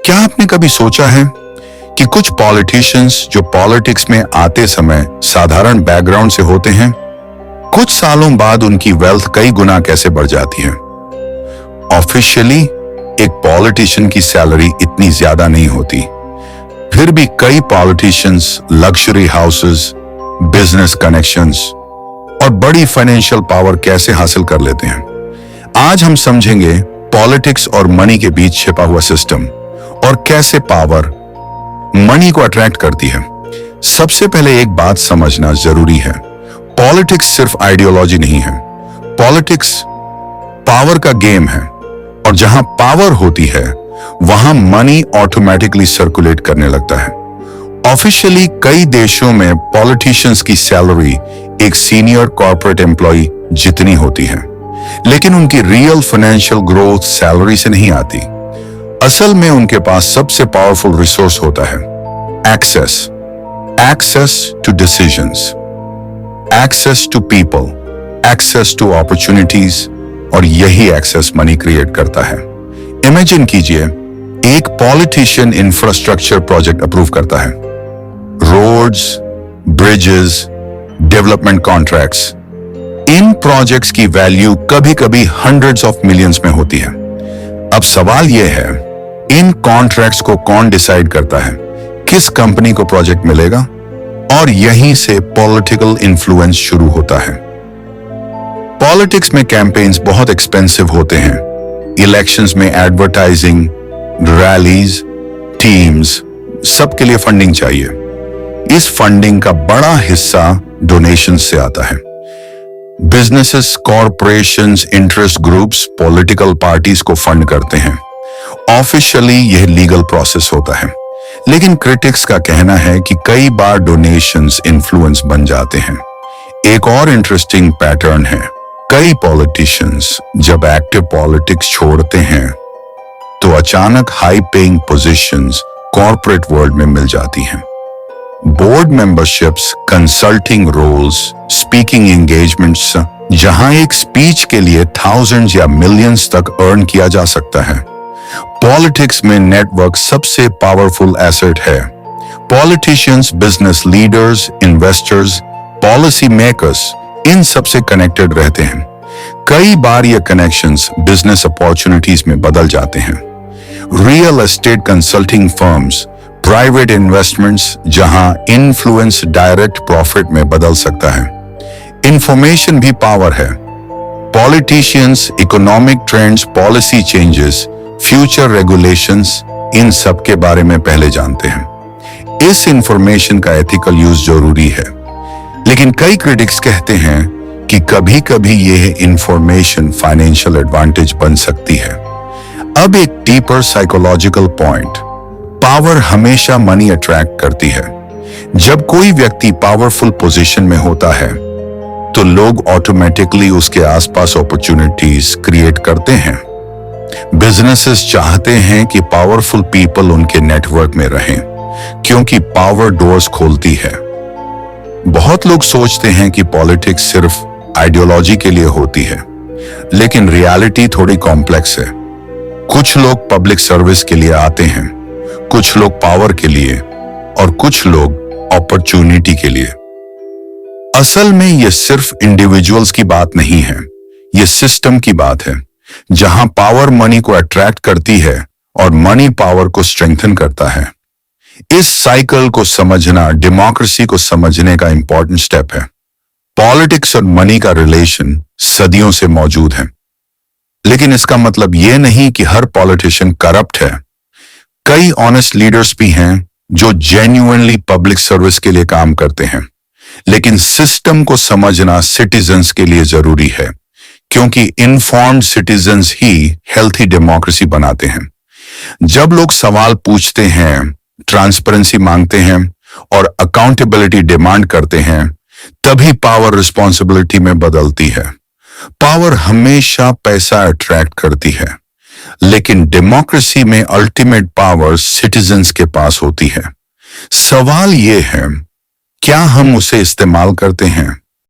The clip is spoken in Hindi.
क्या आपने कभी सोचा है कि कुछ पॉलिटिशियंस जो पॉलिटिक्स में आते समय साधारण बैकग्राउंड से होते हैं, कुछ सालों बाद उनकी वेल्थ कई गुना कैसे बढ़ जाती है। ऑफिशियली एक पॉलिटिशियन की सैलरी इतनी ज्यादा नहीं होती, फिर भी कई politicians luxury houses, business connections और बड़ी फाइनेंशियल पावर कैसे हासिल कर लेते हैं। आज हम समझेंगे पॉलिटिक्स और मनी के बीच छिपा हुआ सिस्टम और कैसे पावर मनी को अट्रैक्ट करती है। सबसे पहले एक बात समझना जरूरी है, पॉलिटिक्स सिर्फ आइडियोलॉजी नहीं है। पॉलिटिक्स पावर का गेम है और जहां पावर होती है वहां मनी ऑटोमेटिकली सर्कुलेट करने लगता है। ऑफिशियली कई देशों में पॉलिटिशियंस की सैलरी एक सीनियर कॉर्पोरेट एम्प्लॉय जितनी होती है, लेकिन उनकी रियल फाइनेंशियल ग्रोथ सैलरी से नहीं आती। असल में उनके पास सबसे पावरफुल रिसोर्स होता है access to decisions, access to people, access to opportunities, और यही एक्सेस मनी क्रिएट करता है। इमेजिन कीजिए, एक पॉलिटिशियन इंफ्रास्ट्रक्चर प्रोजेक्ट अप्रूव करता है, रोड्स, ब्रिजेस, डेवलपमेंट कॉन्ट्रैक्ट्स। इन प्रोजेक्ट्स की वैल्यू कभी कभी हंड्रेड्स ऑफ मिलियंस में होती है। अब सवाल यह है, इन कॉन्ट्रैक्ट्स को कौन डिसाइड करता है, किस कंपनी को प्रोजेक्ट मिलेगा, और यहीं से पॉलिटिकल इन्फ्लुएंस शुरू होता है। पॉलिटिक्स में कैंपेन्स बहुत एक्सपेंसिव होते हैं। इलेक्शंस में एडवर्टाइजिंग, रैलीज, टीम्स, सबके लिए फंडिंग चाहिए। इस फंडिंग का बड़ा हिस्सा डोनेशन से आता है। Businesses, corporations, interest groups political parties को फंड करते हैं। ऑफिशियली यह लीगल प्रोसेस होता है, लेकिन क्रिटिक्स का कहना है कि कई बार डोनेशंस इन्फ्लुएंस बन जाते हैं। एक और इंटरेस्टिंग पैटर्न है, कई पॉलिटिशियंस जब एक्टिव पॉलिटिक्स छोड़ते हैं तो अचानक high paying positions corporate world में मिल जाती हैं। Board memberships, consulting roles, speaking engagements, जहां एक स्पीच के लिए थाउजेंड्स या मिलियंस तक अर्न किया जा सकता है। पॉलिटिक्स में नेटवर्क सबसे पावरफुल एसेट है। Politicians, business leaders, investors, policy makers, इन सबसे कनेक्टेड रहते हैं। कई बार ये कनेक्शंस बिजनेस अपॉर्चुनिटीज में बदल जाते हैं। Real estate consulting firms, private investments, जहां इन्फ्लुएंस डायरेक्ट प्रॉफिट में बदल सकता है। इंफॉर्मेशन भी पावर है। Politicians economic trends, policy changes, future regulations, इन सब के बारे में पहले जानते हैं। इस इंफॉर्मेशन का एथिकल यूज जरूरी है, लेकिन कई क्रिटिक्स कहते हैं कि कभी कभी यह इंफॉर्मेशन फाइनेंशियल एडवांटेज बन सकती है। अब एक डीपर साइकोलॉजिकल पॉइंट, पावर हमेशा मनी अट्रैक्ट करती है। जब कोई व्यक्ति पावरफुल पोजीशन में होता है तो लोग ऑटोमेटिकली उसके आसपास अपॉर्चुनिटीज क्रिएट करते हैं। बिजनेसेस चाहते हैं कि पावरफुल पीपल उनके नेटवर्क में रहें, क्योंकि पावर डोर्स खोलती है। बहुत लोग सोचते हैं कि पॉलिटिक्स सिर्फ आइडियोलॉजी के लिए होती है, लेकिन रियलिटी थोड़ी कॉम्प्लेक्स है। कुछ लोग पब्लिक सर्विस के लिए आते हैं, कुछ लोग पावर के लिए, और कुछ लोग अपॉर्चुनिटी के लिए। असल में यह सिर्फ इंडिविजुअल्स की बात नहीं है, यह सिस्टम की बात है, जहां पावर मनी को अट्रैक्ट करती है और मनी पावर को स्ट्रेंथन करता है। इस साइकिल को समझना डेमोक्रेसी को समझने का इंपॉर्टेंट स्टेप है। पॉलिटिक्स और मनी का रिलेशन सदियों से मौजूद है, लेकिन इसका मतलब यह नहीं कि हर पॉलिटिशियन करप्ट है। कई ऑनेस्ट लीडर्स भी हैं जो जेन्युइनली पब्लिक सर्विस के लिए काम करते हैं, लेकिन सिस्टम को समझना सिटीजन्स के लिए जरूरी है, क्योंकि इन्फॉर्म्ड सिटीजन्स ही हेल्थी डेमोक्रेसी बनाते हैं। जब लोग सवाल पूछते हैं, ट्रांसपेरेंसी मांगते हैं और अकाउंटेबिलिटी डिमांड करते हैं, तभी पावर रिस्पॉन्सिबिलिटी में बदलती है। पावर हमेशा पैसा अट्रैक्ट करती है, लेकिन डेमोक्रेसी में अल्टीमेट पावर सिटीजन्स के पास होती है। सवाल यह है, क्या हम उसे इस्तेमाल करते हैं?